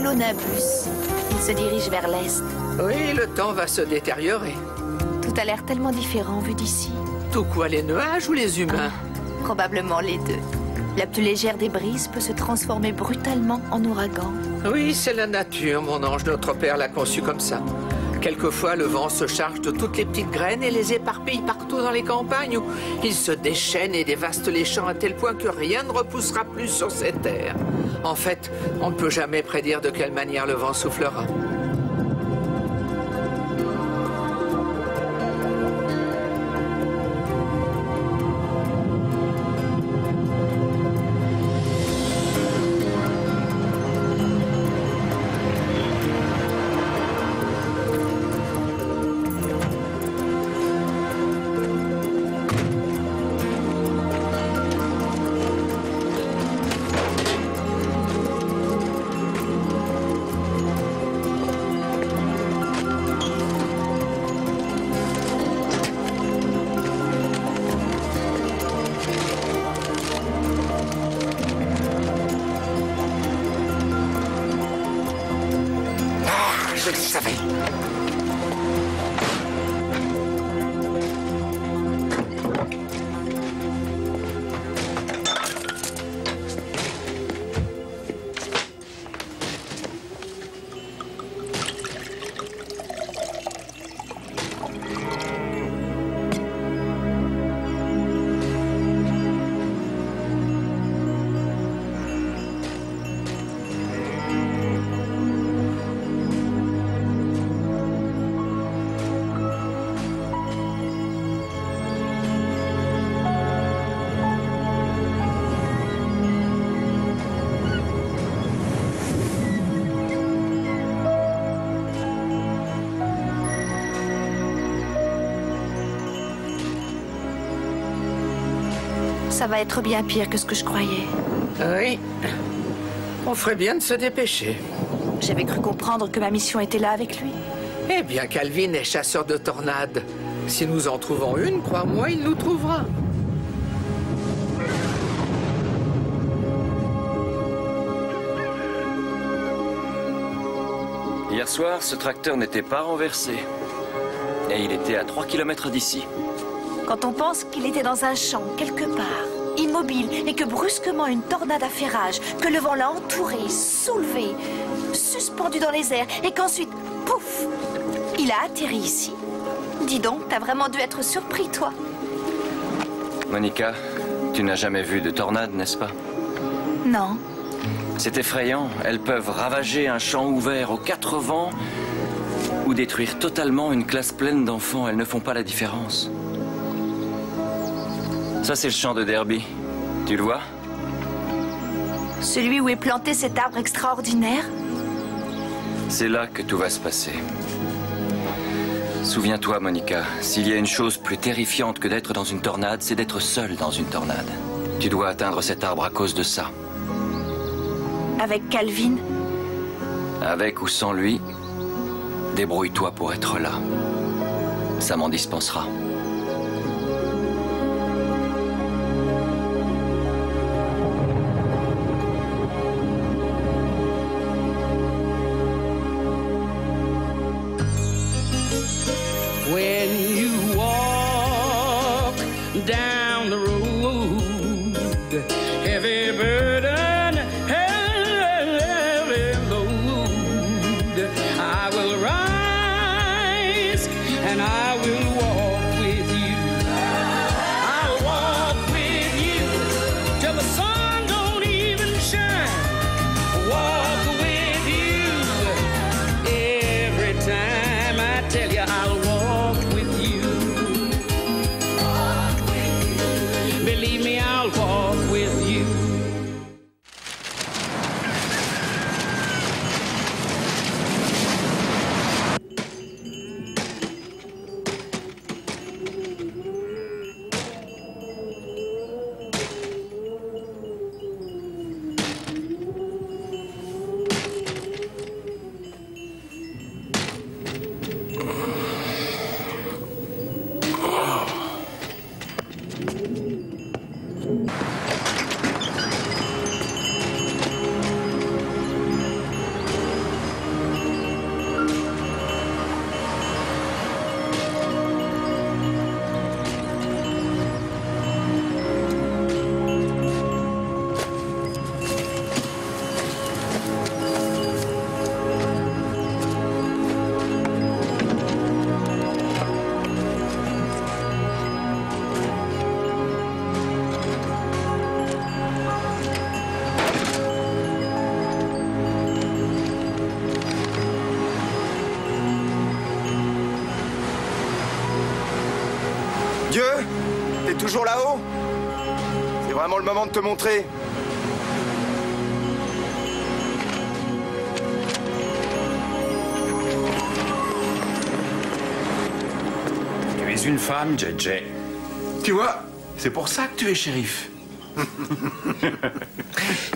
cumulonimbus. Il se dirige vers l'est. Oui, le temps va se détériorer. Tout a l'air tellement différent vu d'ici. Tout quoi, les nuages ou les humains? Probablement les deux. La plus légère des brises peut se transformer brutalement en ouragan. Oui, c'est la nature, mon ange. Notre père l'a conçu comme ça. Quelquefois, le vent se charge de toutes les petites graines et les éparpille partout dans les campagnes où il se déchaîne et dévaste les champs à tel point que rien ne repoussera plus sur ces terres. En fait, on ne peut jamais prédire de quelle manière le vent soufflera. Je le savais. Ça va être bien pire que ce que je croyais. Oui. On ferait bien de se dépêcher. J'avais cru comprendre que ma mission était là avec lui. Eh bien, Calvin est chasseur de tornades. Si nous en trouvons une, crois-moi, il nous trouvera. Hier soir, ce tracteur n'était pas renversé. Et il était à 3 km d'ici. Quand on pense qu'il était dans un champ, quelque part, immobile, et que brusquement une tornade à fait rage, que le vent l'a entouré, soulevé, suspendu dans les airs, et qu'ensuite, pouf, il a atterri ici. Dis donc, t'as vraiment dû être surpris, toi. Monica, tu n'as jamais vu de tornade, n'est-ce pas? Non. C'est effrayant. Elles peuvent ravager un champ ouvert aux 4 vents ou détruire totalement une classe pleine d'enfants. Elles ne font pas la différence. Ça, c'est le champ de Derby. Tu le vois? Celui où est planté cet arbre extraordinaire? C'est là que tout va se passer. Souviens-toi, Monica, s'il y a une chose plus terrifiante que d'être dans une tornade, c'est d'être seule dans une tornade. Tu dois atteindre cet arbre à cause de ça. Avec Calvin? Avec ou sans lui, débrouille-toi pour être là. Ça m'en dispensera. When you walk down the road, heavy burden, heavy load, I will rise and I will walk toujours là-haut? C'est vraiment le moment de te montrer. Tu es une femme, JJ. Tu vois, c'est pour ça que tu es shérif.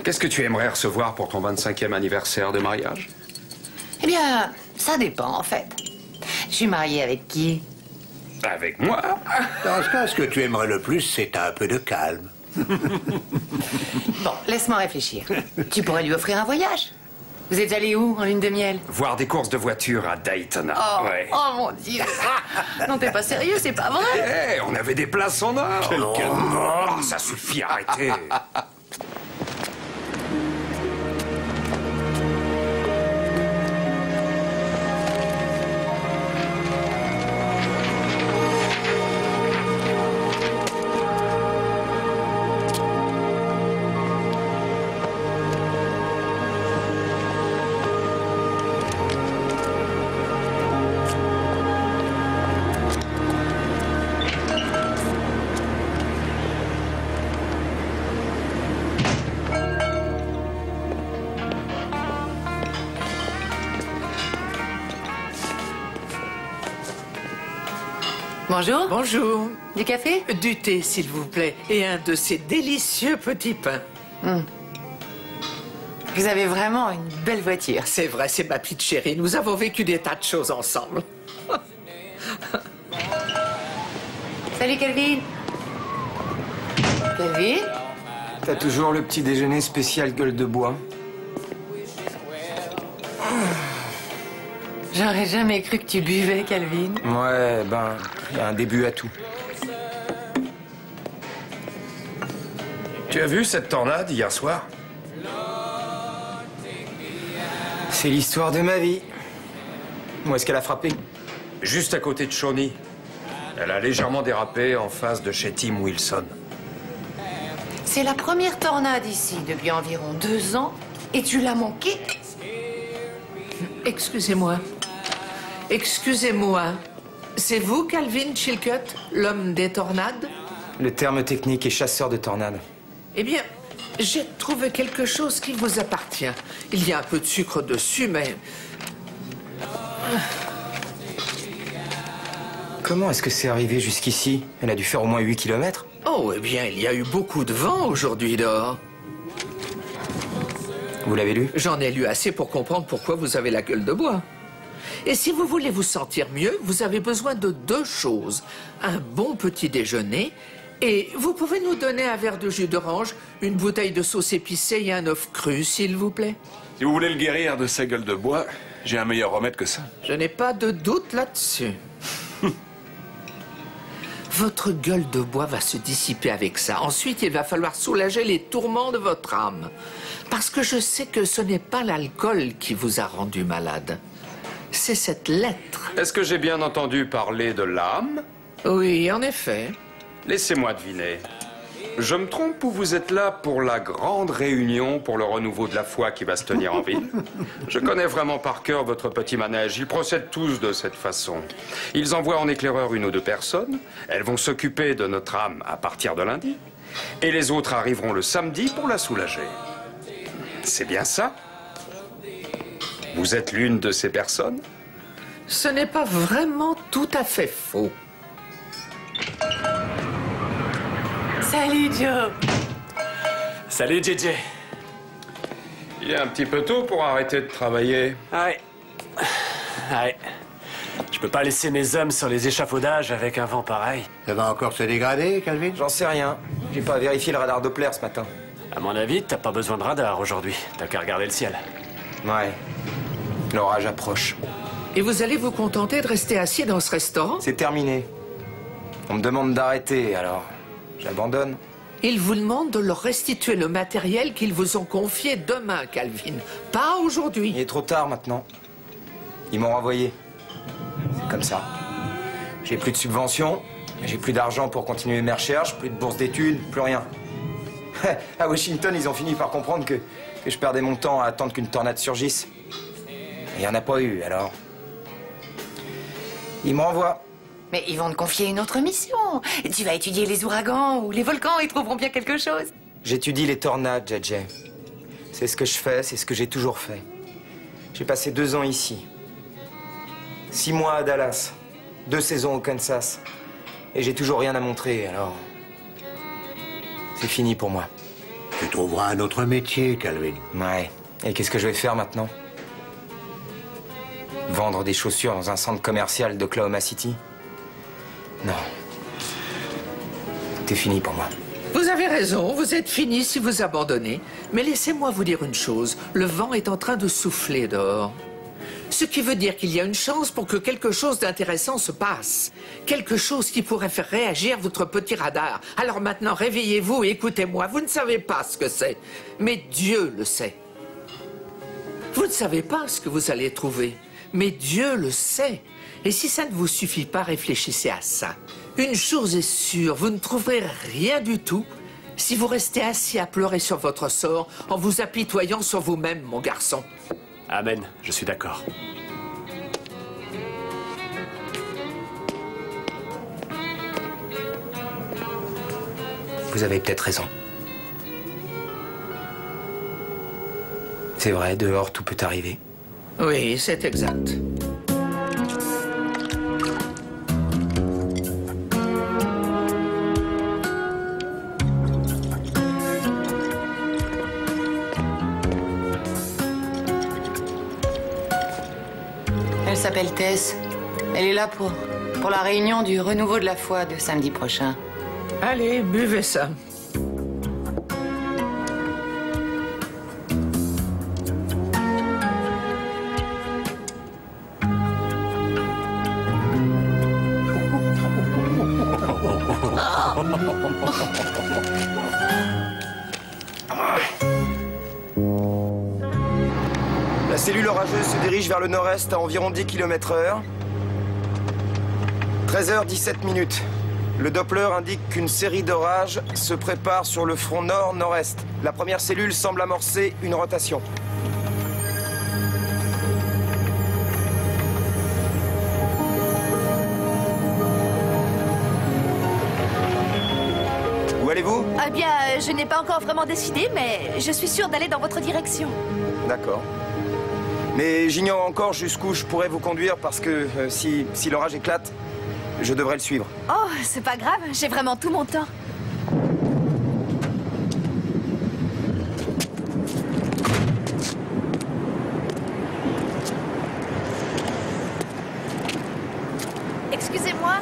Qu'est-ce que tu aimerais recevoir pour ton 25e anniversaire de mariage? Eh bien, ça dépend, en fait. Je suis mariée avec qui? Avec moi. Dans ce cas, ce que tu aimerais le plus, c'est un peu de calme. Bon, laisse-moi réfléchir. Tu pourrais lui offrir un voyage. Vous êtes allés où en lune de miel? Voir des courses de voitures à Daytona. Oh, Ouais. oh mon Dieu. Non, t'es pas sérieux, c'est pas vrai. Eh, on avait des places en or. Oh, ça suffit, arrêtez. Bonjour. Bonjour. Du café? Du thé, s'il vous plaît, et un de ces délicieux petits pains. Vous avez vraiment une belle voiture. C'est vrai, c'est ma petite chérie. Nous avons vécu des tas de choses ensemble. Salut, Calvin. Calvin? T'as toujours le petit déjeuner spécial gueule de bois. J'aurais jamais cru que tu buvais, Calvin. Ouais, ben, il y a un début à tout. Tu as vu cette tornade hier soir? C'est l'histoire de ma vie. Où est-ce qu'elle a frappé? Juste à côté de Shawnee. Elle a légèrement dérapé en face de chez Tim Wilson. C'est la première tornade ici depuis environ 2 ans et tu l'as manqué? Excusez-moi. Excusez-moi. C'est vous, Calvin Chilcutt, l'homme des tornades? Le terme technique est chasseur de tornades. Eh bien, j'ai trouvé quelque chose qui vous appartient. Il y a un peu de sucre dessus, mais... Comment est-ce que c'est arrivé jusqu'ici? Elle a dû faire au moins 8 kilomètres. Oh, eh bien, il y a eu beaucoup de vent aujourd'hui dehors. Vous l'avez lu? J'en ai lu assez pour comprendre pourquoi vous avez la gueule de bois. Et si vous voulez vous sentir mieux, vous avez besoin de 2 choses. Un bon petit déjeuner et vous pouvez nous donner un verre de jus d'orange, une bouteille de sauce épicée et un œuf cru, s'il vous plaît. Si vous voulez le guérir de sa gueule de bois, j'ai un meilleur remède que ça. Je n'ai pas de doute là-dessus. Votre gueule de bois va se dissiper avec ça. Ensuite, il va falloir soulager les tourments de votre âme. Parce que je sais que ce n'est pas l'alcool qui vous a rendu malade. C'est cette lettre. Est-ce que j'ai bien entendu parler de l'âme? Oui, en effet. Laissez-moi deviner. Je me trompe ou vous êtes là pour la grande réunion pour le renouveau de la foi qui va se tenir en ville? Je connais vraiment par cœur votre petit manège. Ils procèdent tous de cette façon. Ils envoient en éclaireur 1 ou 2 personnes. Elles vont s'occuper de notre âme à partir de lundi. Et les autres arriveront le samedi pour la soulager. C'est bien ça? Vous êtes l'une de ces personnes? Ce n'est pas vraiment tout à fait faux. Salut, Joe. Salut, JJ. Il est un petit peu tôt pour arrêter de travailler. Ouais. Ouais. Je peux pas laisser mes hommes sur les échafaudages avec un vent pareil. Ça va encore se dégrader, Calvin? J'en sais rien. J'ai pas vérifié le radar Doppler ce matin. À mon avis, t'as pas besoin de radar aujourd'hui. T'as qu'à regarder le ciel. Ouais. L'orage approche. Et vous allez vous contenter de rester assis dans ce restaurant? C'est terminé. On me demande d'arrêter, alors j'abandonne. Ils vous demandent de leur restituer le matériel qu'ils vous ont confié demain, Calvin. Pas aujourd'hui. Il est trop tard maintenant. Ils m'ont renvoyé. C'est comme ça. J'ai plus de subventions, j'ai plus d'argent pour continuer mes recherches, plus de bourse d'études, plus rien. À Washington, ils ont fini par comprendre que je perdais mon temps à attendre qu'une tornade surgisse. Il n'y en a pas eu, alors. Ils me renvoient. Mais ils vont te confier une autre mission. Tu vas étudier les ouragans ou les volcans, ils trouveront bien quelque chose. J'étudie les tornades, JJ. C'est ce que je fais, c'est ce que j'ai toujours fait. J'ai passé 2 ans ici. 6 mois à Dallas. 2 saisons au Kansas. Et j'ai toujours rien à montrer, alors... C'est fini pour moi. Tu trouveras un autre métier, Calvin. Ouais. Et qu'est-ce que je vais faire maintenant? Vendre des chaussures dans un centre commercial d'Oklahoma City? Non. C'est fini pour moi. Vous avez raison, vous êtes fini si vous abandonnez. Mais laissez-moi vous dire une chose, le vent est en train de souffler dehors. Ce qui veut dire qu'il y a une chance pour que quelque chose d'intéressant se passe. Quelque chose qui pourrait faire réagir votre petit radar. Alors maintenant, réveillez-vous et écoutez-moi. Vous ne savez pas ce que c'est, mais Dieu le sait. Vous ne savez pas ce que vous allez trouver, mais Dieu le sait. Et si ça ne vous suffit pas, réfléchissez à ça. Une chose est sûre, vous ne trouverez rien du tout si vous restez assis à pleurer sur votre sort en vous apitoyant sur vous-même, mon garçon. Amen, je suis d'accord. Vous avez peut-être raison. C'est vrai, dehors, tout peut arriver. Oui, c'est exact. Elle s'appelle Tess. Elle est là pour la réunion du renouveau de la foi de samedi prochain. Allez, buvez ça. La cellule orageuse se dirige vers le nord-est à environ 10 km/h. 13h17. Le Doppler indique qu'une série d'orages se prépare sur le front nord-nord-est. La première cellule semble amorcer une rotation. Où allez-vous? Eh bien, je n'ai pas encore vraiment décidé, mais je suis sûre d'aller dans votre direction. D'accord. Mais j'ignore encore jusqu'où je pourrais vous conduire parce que si l'orage éclate, je devrais le suivre. Oh, c'est pas grave, j'ai vraiment tout mon temps. Excusez-moi.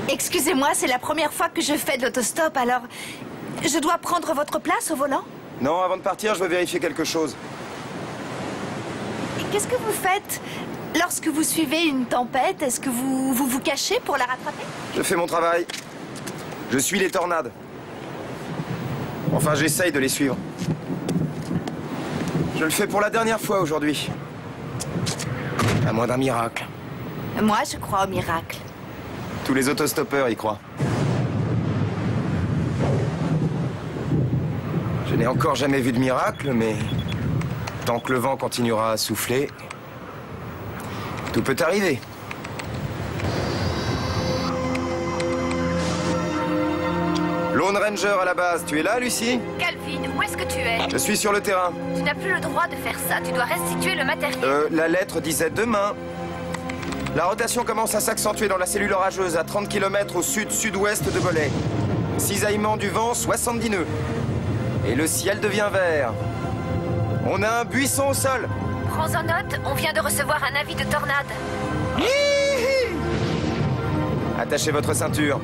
Excusez-moi, c'est la première fois que je fais de l'autostop, alors... Je dois prendre votre place au volant? Non, avant de partir, je veux vérifier quelque chose. Qu'est-ce que vous faites lorsque vous suivez une tempête? Est-ce que vous cachez pour la rattraper? Je fais mon travail. Je suis les tornades. Enfin, j'essaye de les suivre. Je le fais pour la dernière fois aujourd'hui. À moins d'un miracle. Moi, je crois au miracle. Tous les autostoppeurs y croient. Je n'ai encore jamais vu de miracle, mais... tant que le vent continuera à souffler, tout peut arriver. Lone Ranger à la base, tu es là, Lucie? Calvin, où est-ce que tu es? Je suis sur le terrain. Tu n'as plus le droit de faire ça, tu dois restituer le matériel. La lettre disait demain. La rotation commence à s'accentuer dans la cellule orageuse à 30 km au sud-sud-ouest de Golay. Cisaillement du vent, 70 nœuds. Et le ciel devient vert. On a un buisson au sol. Prends en note, on vient de recevoir un avis de tornade. Hihi! Attachez votre ceinture.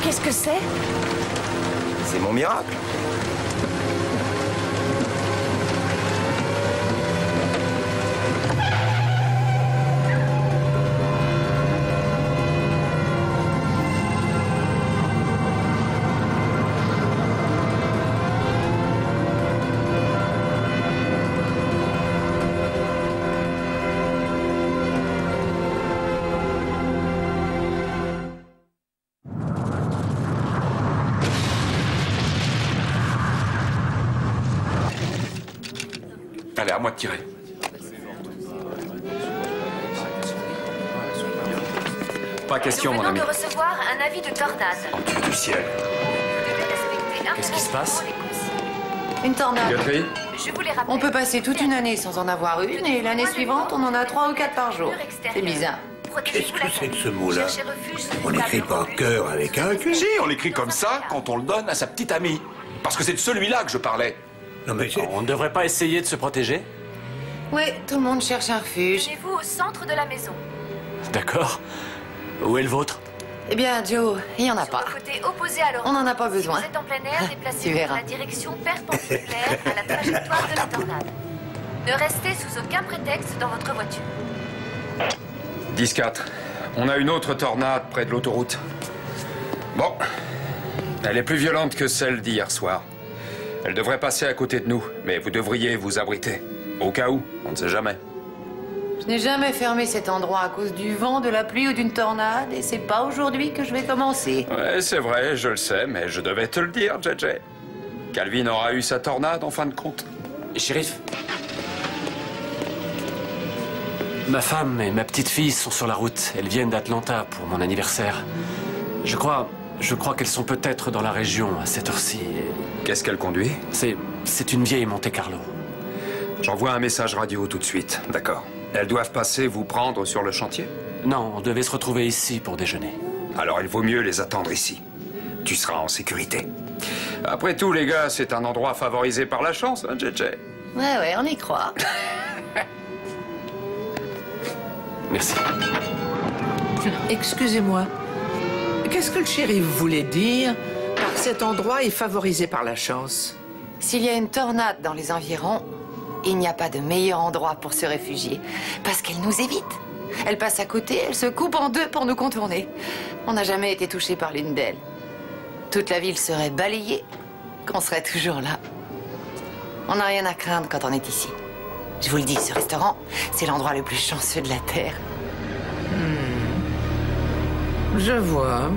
Qu'est-ce que c'est? C'est mon miracle. Allez, à moi de tirer. Pas question, Nous mon venons ami. de recevoir un avis de tornade. En dessous du ciel. Qu'est-ce qui se passe? Une tornade. Guthrie, Je vous les rappelle. On peut passer toute une année sans en avoir une et l'année suivante, on en a 3 ou 4 par jour. C'est bizarre. Qu'est-ce que c'est que ce mot-là? On n'écrit pas cœur avec un cul. Si, on l'écrit comme ça quand on le donne à sa petite amie. Parce que c'est de celui-là que je parlais. Non mais c'est... On ne devrait pas essayer de se protéger? Oui, tout le monde cherche un refuge. Chez-vous au centre de la maison. D'accord. Où est le vôtre? Eh bien, Joe, il n'y en a Sur pas. le côté opposé à l'horizon. On n'en a pas besoin. Si vous êtes en plein air, Tu déplacez-vous verras. dans la direction perpendiculaire à la trajectoire de la tornade. Ne restez sous aucun prétexte dans votre voiture. 10-4. On a une autre tornade près de l'autoroute. Bon. Elle est plus violente que celle d'hier soir. Elle devrait passer à côté de nous, mais vous devriez vous abriter. Au cas où, on ne sait jamais. Je n'ai jamais fermé cet endroit à cause du vent, de la pluie ou d'une tornade, et c'est pas aujourd'hui que je vais commencer. Ouais, c'est vrai, je le sais, mais je devais te le dire, JJ. Calvin aura eu sa tornade en fin de compte. Shérif. Ma femme et ma petite fille sont sur la route. Elles viennent d'Atlanta pour mon anniversaire. Je crois qu'elles sont peut-être dans la région à cette heure-ci. Qu'est-ce qu'elle conduit? C'est une vieille Monte Carlo. J'envoie un message radio tout de suite, d'accord. Elles doivent passer vous prendre sur le chantier? Non, on devait se retrouver ici pour déjeuner. Alors il vaut mieux les attendre ici. Tu seras en sécurité. Après tout, les gars, c'est un endroit favorisé par la chance, hein, JJ? Ouais, on y croit. Merci. Excusez-moi. Qu'est-ce que le shérif voulait dire par cet endroit est favorisé par la chance? S'il y a une tornade dans les environs, il n'y a pas de meilleur endroit pour se réfugier. Parce qu'elle nous évite. Elle passe à côté, elle se coupe en deux pour nous contourner. On n'a jamais été touché par l'une d'elles. Toute la ville serait balayée, qu'on serait toujours là. On n'a rien à craindre quand on est ici. Je vous le dis, ce restaurant, c'est l'endroit le plus chanceux de la Terre. Je vois.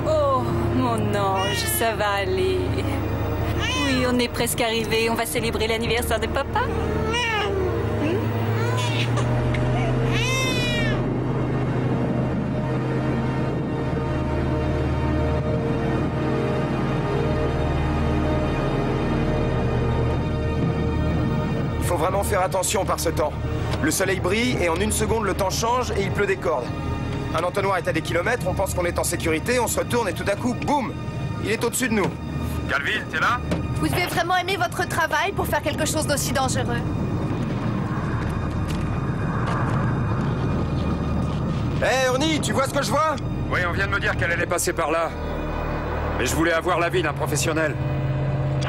Oh, mon ange, ça va aller. Oui, on est presque arrivé. On va célébrer l'anniversaire de papa. Il faut vraiment faire attention par ce temps. Le soleil brille et en une seconde le temps change et il pleut des cordes. Un entonnoir est à des kilomètres, on pense qu'on est en sécurité, on se retourne et tout d'un coup, boum, il est au-dessus de nous. Calvin, t'es là? Vous devez vraiment aimer votre travail pour faire quelque chose d'aussi dangereux. Hé, Ernie, tu vois ce que je vois? Oui, on vient de me dire qu'elle allait passer par là. Mais je voulais avoir l'avis d'un professionnel.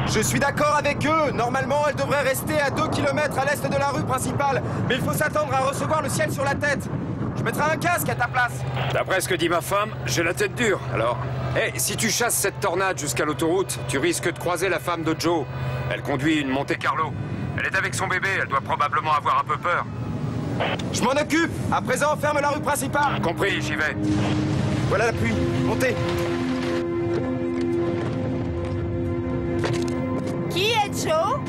Je suis d'accord avec eux. Normalement, elle devrait rester à 2 km à l'est de la rue principale. Mais il faut s'attendre à recevoir le ciel sur la tête. Je mettrai un casque à ta place. D'après ce que dit ma femme, j'ai la tête dure. Alors, si tu chasses cette tornade jusqu'à l'autoroute, tu risques de croiser la femme de Joe. Elle conduit une Monte Carlo. Elle est avec son bébé, elle doit probablement avoir un peu peur. Je m'en occupe. À présent, ferme la rue principale. Compris, j'y vais. Voilà la pluie. Montez. Qui est Joe?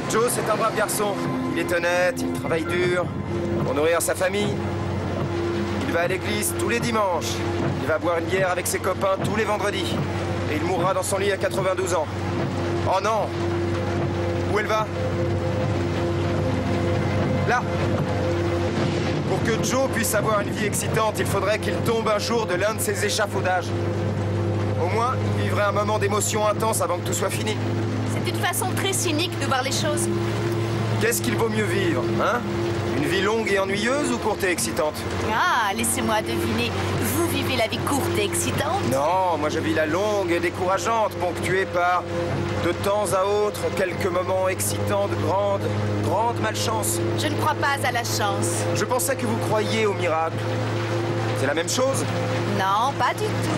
Joe, c'est un brave garçon. Il est honnête, il travaille dur pour nourrir sa famille. Il va à l'église tous les dimanches. Il va boire une bière avec ses copains tous les vendredis. Et il mourra dans son lit à 92 ans. Oh non! Où elle va? Là! Pour que Joe puisse avoir une vie excitante, il faudrait qu'il tombe un jour de l'un de ses échafaudages. Au moins, il vivrait un moment d'émotion intense avant que tout soit fini. C'est une façon très cynique de voir les choses. Qu'est-ce qu'il vaut mieux vivre, hein? Une vie longue et ennuyeuse ou courte et excitante? Ah, laissez-moi deviner. Vous vivez la vie courte et excitante? Non, moi je vis la longue et décourageante, ponctuée par, de temps à autre, quelques moments excitants de grande malchance. Je ne crois pas à la chance. Je pensais que vous croyiez au miracle. C'est la même chose? Non, pas du tout.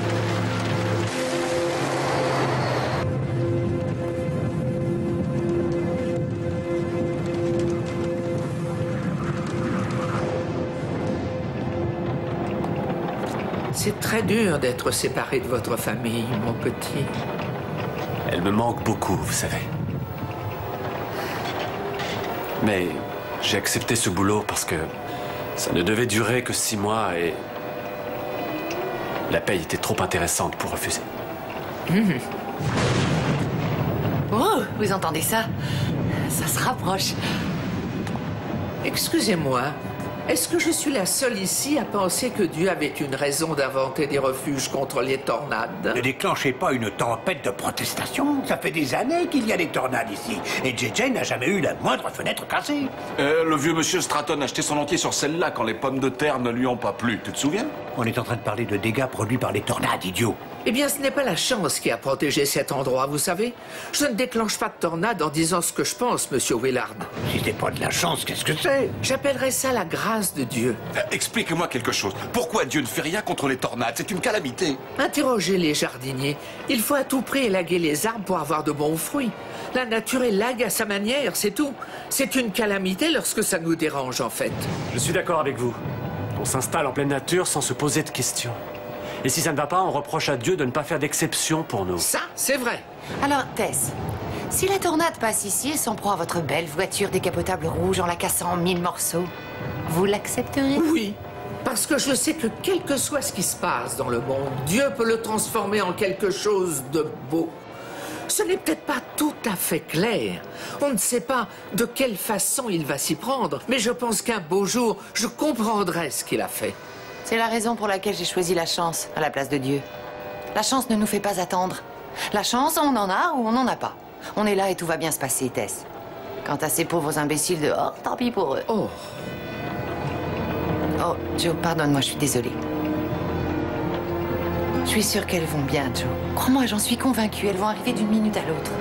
C'est très dur d'être séparé de votre famille, mon petit. Elle me manque beaucoup, vous savez. Mais j'ai accepté ce boulot parce que ça ne devait durer que 6 mois et la paye était trop intéressante pour refuser. Oh, vous entendez ça? Ça se rapproche. Excusez-moi, est-ce que je suis la seule ici à penser que Dieu avait une raison d'inventer des refuges contre les tornades? Ne déclenchez pas une tempête de protestation. Ça fait des années qu'il y a des tornades ici. Et JJ n'a jamais eu la moindre fenêtre cassée. Le vieux monsieur Stratton a acheté son entier sur celle-là quand les pommes de terre ne lui ont pas plu. Tu te souviens? On est en train de parler de dégâts produits par les tornades, idiot. Eh bien, ce n'est pas la chance qui a protégé cet endroit, vous savez. Je ne déclenche pas de tornade en disant ce que je pense, monsieur Willard. Si c'est pas de la chance, qu'est-ce que c'est? J'appellerais ça la grâce de Dieu. Expliquez-moi quelque chose. Pourquoi Dieu ne fait rien contre les tornades? C'est une calamité. Interrogez les jardiniers. Il faut à tout prix élaguer les arbres pour avoir de bons fruits. La nature élague à sa manière, c'est tout. C'est une calamité lorsque ça nous dérange, en fait. Je suis d'accord avec vous. On s'installe en pleine nature sans se poser de questions. Et si ça ne va pas, on reproche à Dieu de ne pas faire d'exception pour nous. Ça, c'est vrai. Alors, Tess, si la tornade passe ici et s'en prend à votre belle voiture décapotable rouge en la cassant en 1000 morceaux, vous l'accepteriez? Oui, parce que je sais que quel que soit ce qui se passe dans le monde, Dieu peut le transformer en quelque chose de beau. Ce n'est peut-être pas tout à fait clair. On ne sait pas de quelle façon il va s'y prendre, mais je pense qu'un beau jour, je comprendrai ce qu'il a fait. C'est la raison pour laquelle j'ai choisi la chance à la place de Dieu. La chance ne nous fait pas attendre. La chance, on en a ou on n'en a pas. On est là et tout va bien se passer, Tess. Quant à ces pauvres imbéciles dehors, tant pis pour eux. Oh. Oh, Joe, pardonne-moi, je suis désolée. Je suis sûre qu'elles vont bien, Joe. Crois-moi, j'en suis convaincue. Elles vont arriver d'une minute à l'autre.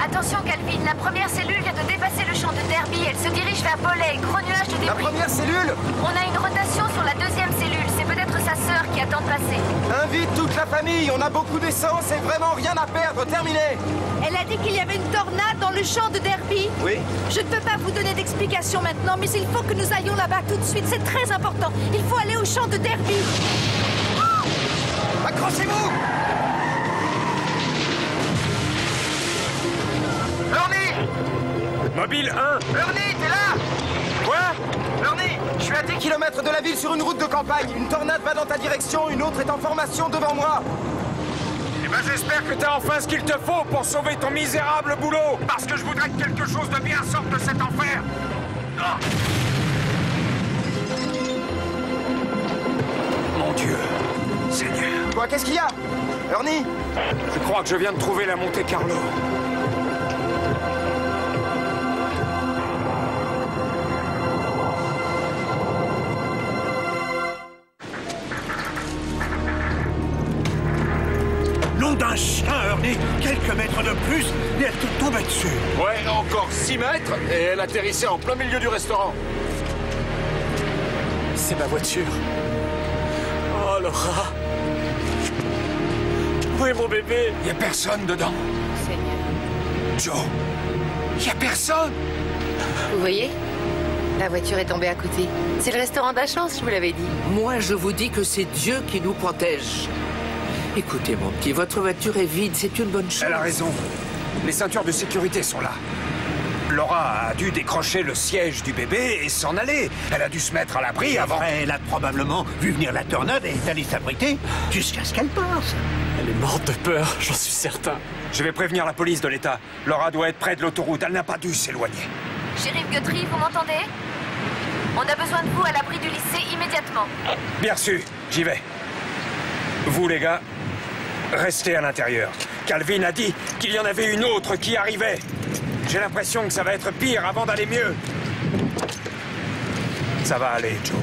Attention, Calvin, la première cellule vient de dépasser le champ de Derby. Elle se dirige vers Boley, gros nuage de débris. La première cellule? On a une rotation sur la deuxième cellule. C'est peut-être sa sœur qui attend de passer. Invite toute la famille, on a beaucoup d'essence et vraiment rien à perdre. Terminé. Elle a dit qu'il y avait une tornade dans le champ de Derby. Oui. Je ne peux pas vous donner d'explication maintenant, mais il faut que nous allions là-bas tout de suite. C'est très important. Il faut aller au champ de Derby. Oh! Accrochez-vous! Ernie! Mobile 1! Ernie, t'es là? Quoi? Ernie, je suis à 10 km de la ville sur une route de campagne. Une tornade va dans ta direction, une autre est en formation devant moi. Eh ben j'espère que t'as enfin ce qu'il te faut pour sauver ton misérable boulot. Parce que je voudrais que quelque chose de bien sorte de cet enfer. Ah. Mon Dieu, Seigneur. Quoi, qu'est-ce qu'il y a? Ernie? Je crois que je viens de trouver la Monte Carlo. Nom d'un chien, Ernie! Quelques mètres de plus, et elle te tombait dessus! Ouais, encore 6 mètres, et elle atterrissait en plein milieu du restaurant. C'est ma voiture. Oh, Laura! Où est mon bébé? Y a personne dedans. Seigneur. Joe, y a personne. Vous voyez? La voiture est tombée à côté. C'est le restaurant de la chance, je vous l'avais dit. Moi, je vous dis que c'est Dieu qui nous protège. Écoutez, mon petit, votre voiture est vide, c'est une bonne chose. Elle a raison. Les ceintures de sécurité sont là. Laura a dû décrocher le siège du bébé et s'en aller. Elle a dû se mettre à l'abri avant. Elle a probablement vu venir la tornade et est allée s'abriter jusqu'à ce qu'elle passe. Elle est morte de peur, j'en suis certain. Je vais prévenir la police de l'État. Laura doit être près de l'autoroute. Elle n'a pas dû s'éloigner. Shérif Guthrie, vous m'entendez? On a besoin de vous à l'abri du lycée immédiatement. Bien sûr, j'y vais. Vous, les gars, restez à l'intérieur. Calvin a dit qu'il y en avait une autre qui arrivait. J'ai l'impression que ça va être pire avant d'aller mieux. Ça va aller, Joe.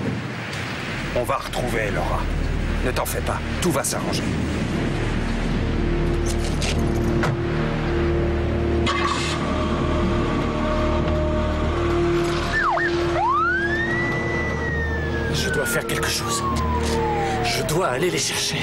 On va retrouver Laura. Ne t'en fais pas, tout va s'arranger. Je dois faire quelque chose. Je dois aller les chercher.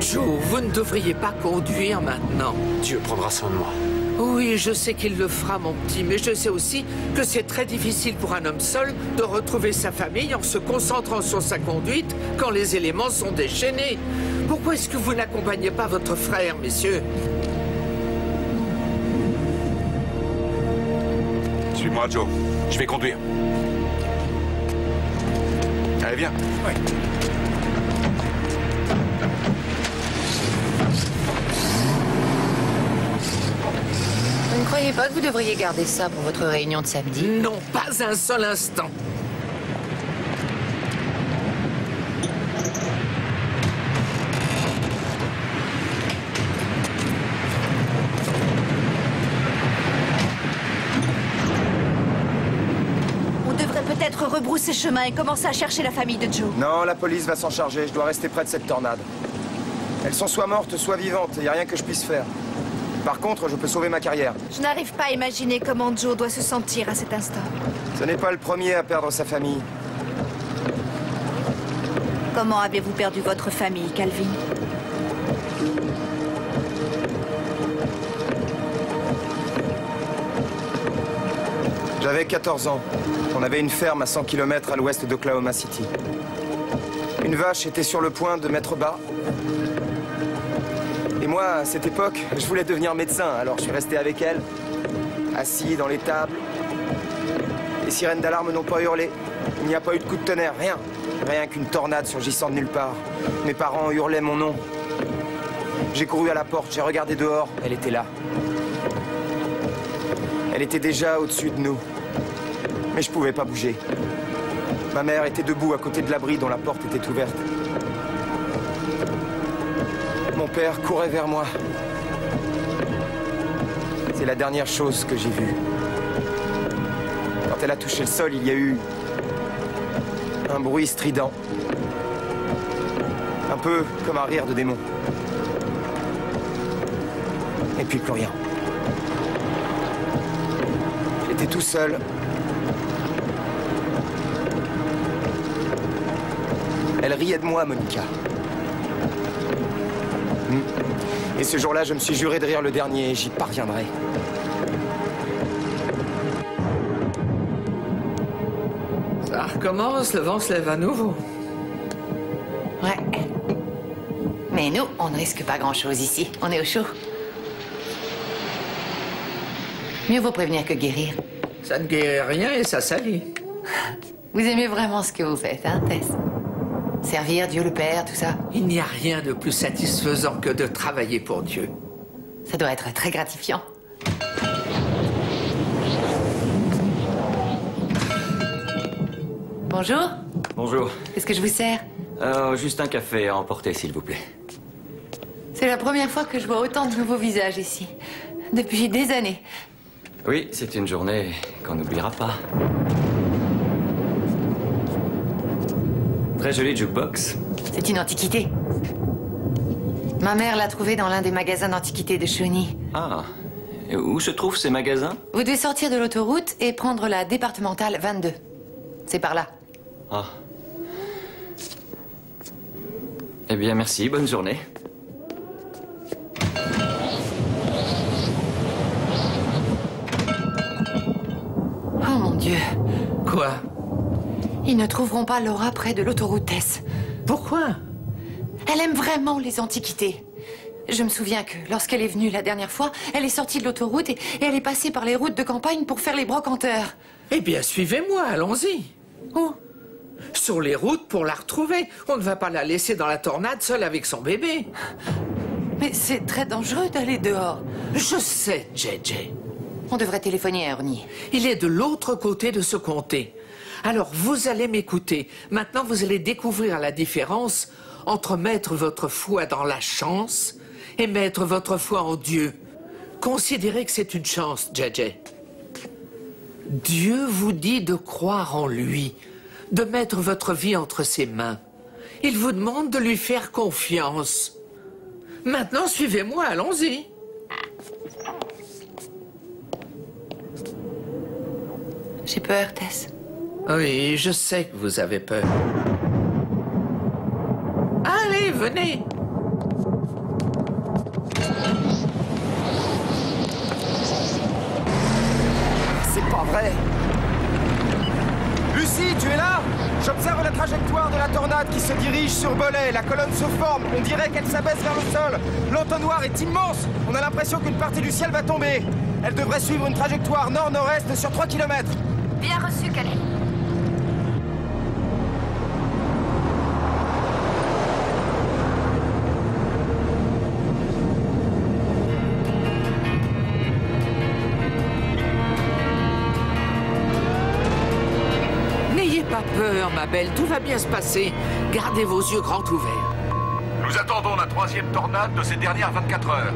Joe, vous ne devriez pas conduire maintenant. Dieu prendra soin de moi. Oui, je sais qu'il le fera, mon petit, mais je sais aussi que c'est très difficile pour un homme seul de retrouver sa famille en se concentrant sur sa conduite quand les éléments sont déchaînés. Pourquoi est-ce que vous n'accompagnez pas votre frère, messieurs? Suis-moi, Joe. Je vais conduire. Allez, viens. Oui. Vous ne croyez pas que vous devriez garder ça pour votre réunion de samedi? Non, pas un seul instant. On devrait peut-être rebrousser chemin et commencer à chercher la famille de Joe. Non, la police va s'en charger. Je dois rester près de cette tornade. Elles sont soit mortes, soit vivantes. Il n'y a rien que je puisse faire. Par contre, je peux sauver ma carrière. Je n'arrive pas à imaginer comment Joe doit se sentir à cet instant. Ce n'est pas le premier à perdre sa famille. Comment avez-vous perdu votre famille, Calvin? J'avais 14 ans. On avait une ferme à 100 km à l'ouest d'Oklahoma City. Une vache était sur le point de mettre bas. Et moi, à cette époque, je voulais devenir médecin, alors je suis resté avec elle, assis dans l'étable. Les sirènes d'alarme n'ont pas hurlé. Il n'y a pas eu de coup de tonnerre, rien. Rien qu'une tornade surgissant de nulle part. Mes parents hurlaient mon nom. J'ai couru à la porte, j'ai regardé dehors, elle était là. Elle était déjà au-dessus de nous. Mais je pouvais pas bouger. Ma mère était debout à côté de l'abri dont la porte était ouverte. Mon père courait vers moi. C'est la dernière chose que j'ai vue. Quand elle a touché le sol, il y a eu un bruit strident. Un peu comme un rire de démon. Et puis plus rien. J'étais tout seul. Elle riait de moi, Monica. Et ce jour-là, je me suis juré de rire le dernier et j'y parviendrai. Ça recommence, le vent se lève à nouveau. Ouais. Mais nous, on ne risque pas grand-chose ici. On est au chaud. Mieux vaut prévenir que guérir. Ça ne guérit rien et ça salit. Vous aimez vraiment ce que vous faites, hein, Tess? Servir Dieu le Père, tout ça? Il n'y a rien de plus satisfaisant que de travailler pour Dieu. Ça doit être très gratifiant. Bonjour. Bonjour. Qu'est-ce que je vous sers? Juste un café à emporter, s'il vous plaît. C'est la première fois que je vois autant de nouveaux visages ici. Depuis des années. Oui, c'est une journée qu'on n'oubliera pas. Très jolie jukebox. C'est une antiquité. Ma mère l'a trouvée dans l'un des magasins d'antiquités de Shawnee. Ah. Et où se trouvent ces magasins? Vous devez sortir de l'autoroute et prendre la départementale 22. C'est par là. Ah. Eh bien, merci. Bonne journée. Oh mon Dieu. Quoi? Ils ne trouveront pas Laura près de l'autoroute Tess. Pourquoi? Elle aime vraiment les antiquités. Je me souviens que lorsqu'elle est venue la dernière fois, elle est sortie de l'autoroute et elle est passée par les routes de campagne pour faire les brocanteurs. Eh bien, suivez-moi, allons-y. Où? Sur les routes pour la retrouver. On ne va pas la laisser dans la tornade seule avec son bébé. Mais c'est très dangereux d'aller dehors. Je sais, JJ. On devrait téléphoner à Ernie. Il est de l'autre côté de ce comté. Alors, vous allez m'écouter. Maintenant, vous allez découvrir la différence entre mettre votre foi dans la chance et mettre votre foi en Dieu. Considérez que c'est une chance, JJ. Dieu vous dit de croire en lui, de mettre votre vie entre ses mains. Il vous demande de lui faire confiance. Maintenant, suivez-moi, allons-y. J'ai peur, Tess. Oui, je sais que vous avez peur. Allez, venez. C'est pas vrai. Lucie, tu es là? J'observe la trajectoire de la tornade qui se dirige sur Belay. La colonne se forme. On dirait qu'elle s'abaisse vers le sol. L'entonnoir est immense. On a l'impression qu'une partie du ciel va tomber. Elle devrait suivre une trajectoire nord-nord-est sur 3 km. Bien reçu, Calais. N'ayez pas peur, ma belle, tout va bien se passer. Gardez vos yeux grands ouverts. Nous attendons la 3e tornade de ces dernières 24 heures.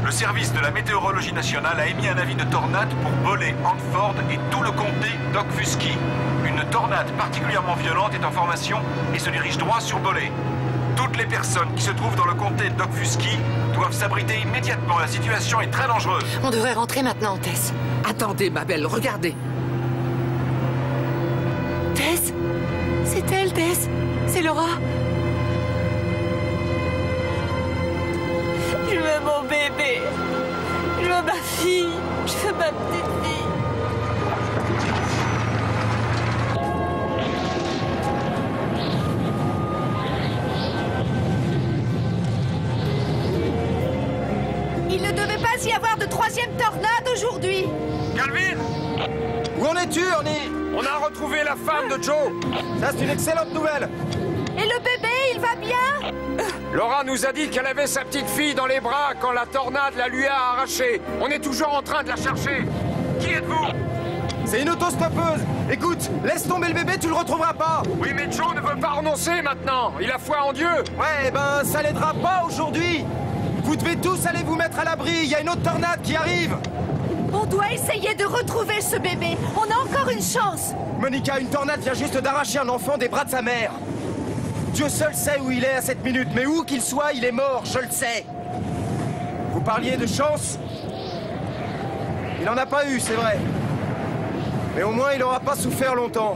Le service de la météorologie nationale a émis un avis de tornade pour Boley, Hanford et tout le comté d'Okfuskee. Une tornade particulièrement violente est en formation et se dirige droit sur Boley. Toutes les personnes qui se trouvent dans le comté d'Okfuskee doivent s'abriter immédiatement. La situation est très dangereuse. On devrait rentrer maintenant, Tess. Attendez, ma belle, regardez. Tess? C'est elle, Tess. C'est Laura. Je veux mon bébé. Je veux ma fille. Je veux ma petite fille. Il ne devait pas y avoir de 3e tornade aujourd'hui. Calvin! Où en es-tu, Ernie? On a retrouvé la femme de Joe. Ça, c'est une excellente nouvelle. Et le bébé, il va bien? Laura nous a dit qu'elle avait sa petite fille dans les bras quand la tornade la lui a arrachée. On est toujours en train de la chercher. Qui êtes-vous? C'est une autostoppeuse. Écoute, laisse tomber le bébé, tu le retrouveras pas. Oui, mais Joe ne veut pas renoncer maintenant. Il a foi en Dieu. Ouais, ben, ça l'aidera pas aujourd'hui. Vous devez tous aller vous mettre à l'abri. Il y a une autre tornade qui arrive. On doit essayer de retrouver ce bébé. On a encore une chance. Monica, une tornade vient juste d'arracher un enfant des bras de sa mère. Dieu seul sait où il est à cette minute, mais où qu'il soit, il est mort, je le sais. Vous parliez de chance? Il n'en a pas eu, c'est vrai. Mais au moins, il n'aura pas souffert longtemps.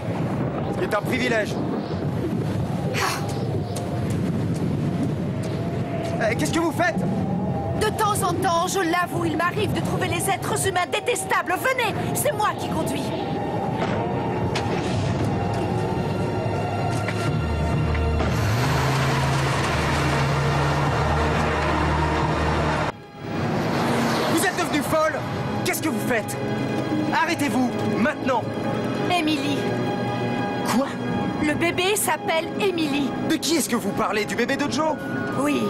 Ce qui est un privilège. Qu'est-ce que vous faites? De temps en temps, je l'avoue, il m'arrive de trouver les êtres humains détestables. Venez, c'est moi qui conduis. Vous êtes devenue folle? Qu'est-ce que vous faites? Arrêtez-vous, maintenant. Émilie. Quoi? Le bébé s'appelle Émilie. De qui est-ce que vous parlez? Du bébé de Joe? Oui.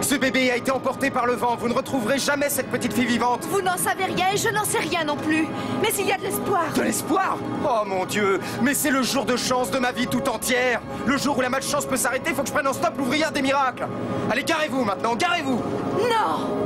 Ce bébé a été emporté par le vent. Vous ne retrouverez jamais cette petite fille vivante. Vous n'en savez rien et je n'en sais rien non plus. Mais il y a de l'espoir. De l'espoir? Oh mon Dieu! Mais c'est le jour de chance de ma vie tout entière. Le jour où la malchance peut s'arrêter, faut que je prenne en stop l'ouvrière des miracles. Allez, garez-vous maintenant, garez-vous! Non!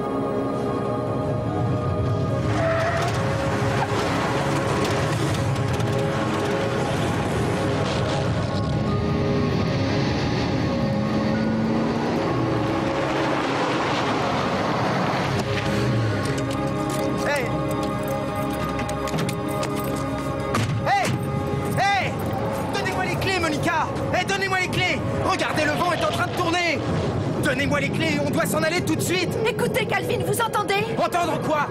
Regardez, le vent est en train de tourner. Donnez-moi les clés, on doit s'en aller tout de suite. Écoutez, Calvin, vous entendez? Entendre quoi?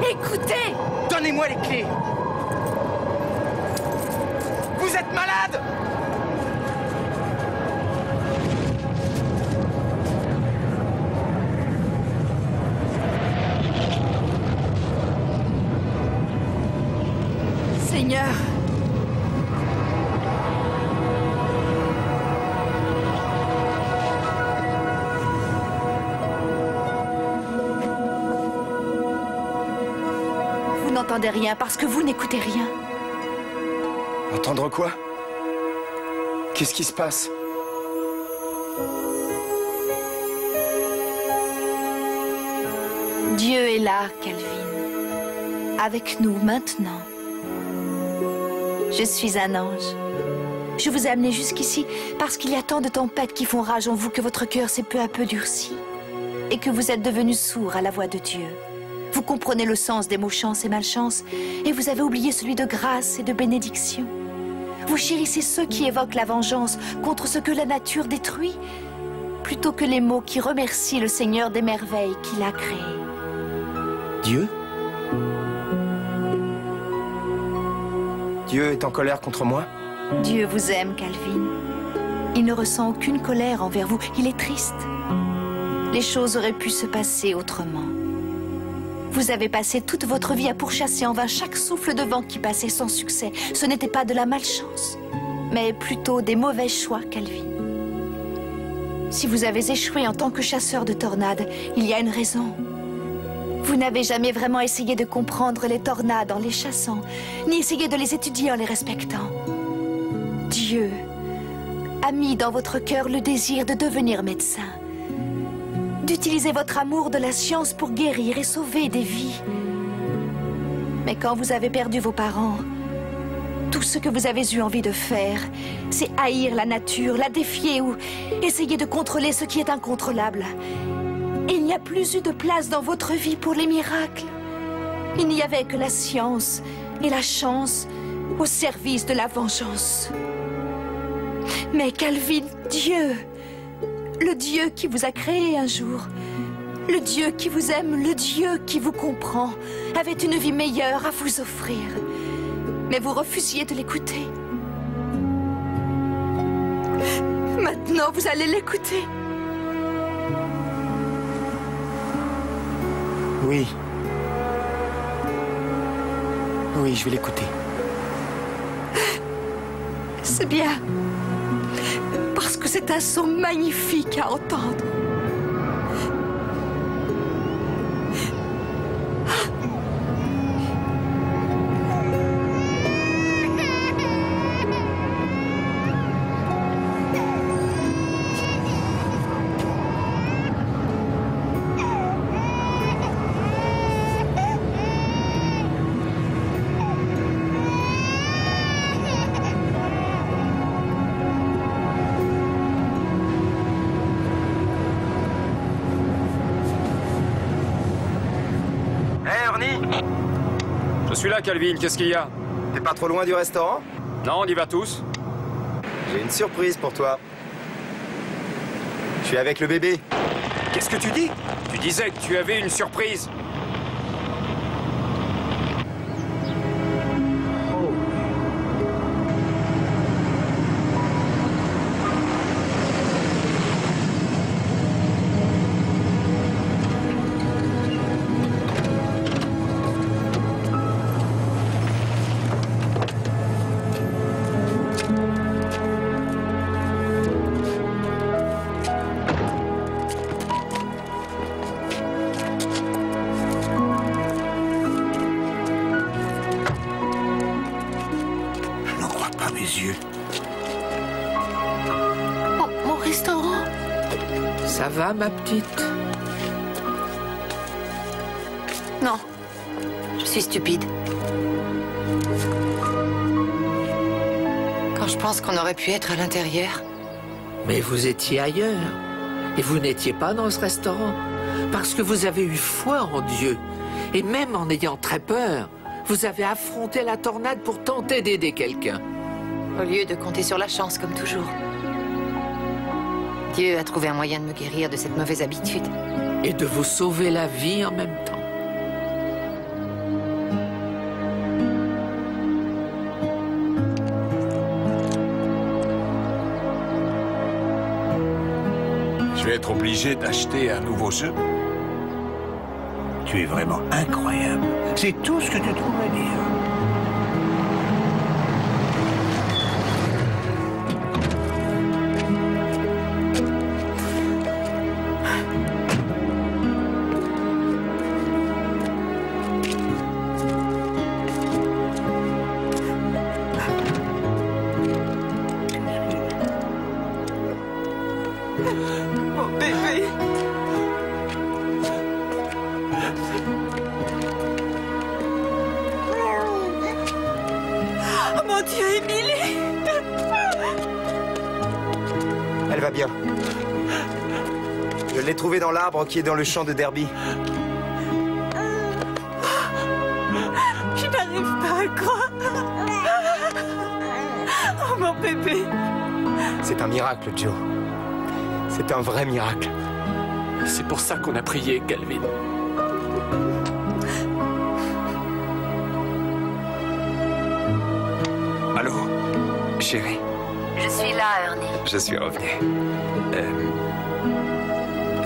Écoutez! Donnez-moi les clés. Vous êtes malade? Seigneur. Vous n'entendez rien parce que vous n'écoutez rien. Entendre quoi? Qu'est-ce qui se passe? Dieu est là, Calvin. Avec nous, maintenant. Je suis un ange. Je vous ai amené jusqu'ici parce qu'il y a tant de tempêtes qui font rage en vous que votre cœur s'est peu à peu durci et que vous êtes devenu sourd à la voix de Dieu. Vous comprenez le sens des mots chance et malchance et vous avez oublié celui de grâce et de bénédiction. Vous chérissez ceux qui évoquent la vengeance contre ce que la nature détruit plutôt que les mots qui remercient le Seigneur des merveilles qu'il a créées. Dieu? Dieu est en colère contre moi? Dieu vous aime, Calvin. Il ne ressent aucune colère envers vous. Il est triste. Les choses auraient pu se passer autrement. Vous avez passé toute votre vie à pourchasser en vain chaque souffle de vent qui passait sans succès. Ce n'était pas de la malchance, mais plutôt des mauvais choix, Calvin. Si vous avez échoué en tant que chasseur de tornades, il y a une raison. Vous n'avez jamais vraiment essayé de comprendre les tornades en les chassant, ni essayé de les étudier en les respectant. Dieu a mis dans votre cœur le désir de devenir médecin, d'utiliser votre amour de la science pour guérir et sauver des vies. Mais quand vous avez perdu vos parents, tout ce que vous avez eu envie de faire, c'est haïr la nature, la défier ou essayer de contrôler ce qui est incontrôlable. Et il n'y a plus eu de place dans votre vie pour les miracles. Il n'y avait que la science et la chance au service de la vengeance. Mais Calvin, Dieu, le Dieu qui vous a créé un jour, le Dieu qui vous aime, le Dieu qui vous comprend, avait une vie meilleure à vous offrir. Mais vous refusiez de l'écouter. Maintenant, vous allez l'écouter. Oui. Oui, je vais l'écouter. C'est bien. Parce que c'est un son magnifique à entendre. Je suis là, Calvin. Qu'est-ce qu'il y a? T'es pas trop loin du restaurant? Non, on y va tous. J'ai une surprise pour toi. Je suis avec le bébé. Qu'est-ce que tu dis? Tu disais que tu avais une surprise. Mon restaurant. Ça va, ma petite? Non, je suis stupide. Quand je pense qu'on aurait pu être à l'intérieur. Mais vous étiez ailleurs. Et vous n'étiez pas dans ce restaurant. Parce que vous avez eu foi en Dieu. Et même en ayant très peur, vous avez affronté la tornade pour tenter d'aider quelqu'un. Au lieu de compter sur la chance, comme toujours. Dieu a trouvé un moyen de me guérir de cette mauvaise habitude. Et de vous sauver la vie en même temps. Je vais être obligé d'acheter un nouveau jeu. Tu es vraiment incroyable. C'est tout ce que tu trouves à dire. Mon bébé. Émilie! Elle va bien. Je l'ai trouvée dans l'arbre qui est dans le champ de Derby. Je n'arrive pas à croire. Oh, mon bébé. C'est un miracle, Joe. C'est un vrai miracle. C'est pour ça qu'on a prié, Calvin. Allô, chérie? Je suis là, Ernie. Je suis revenu.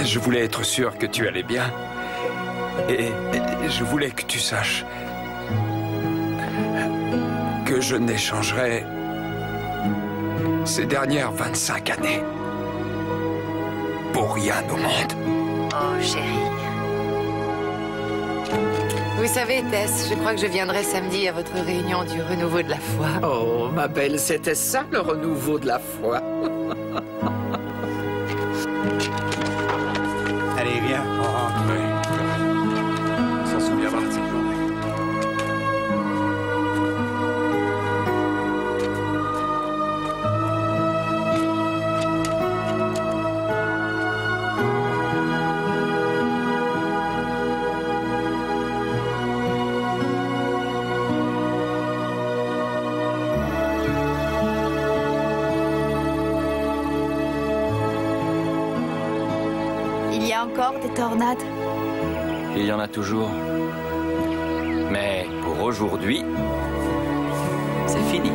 Je voulais être sûr que tu allais bien. Et je voulais que tu saches que je n'échangerai ces dernières 25 années pour rien au monde. Oh, chérie. Vous savez, Tess, je crois que je viendrai samedi à votre réunion du renouveau de la foi. Oh, ma belle, c'était ça le renouveau de la foi. Allez, viens, on rentre. On s'en souviendra de cette journée. Il y a encore des tornades? Il y en a toujours. Mais pour aujourd'hui, c'est fini.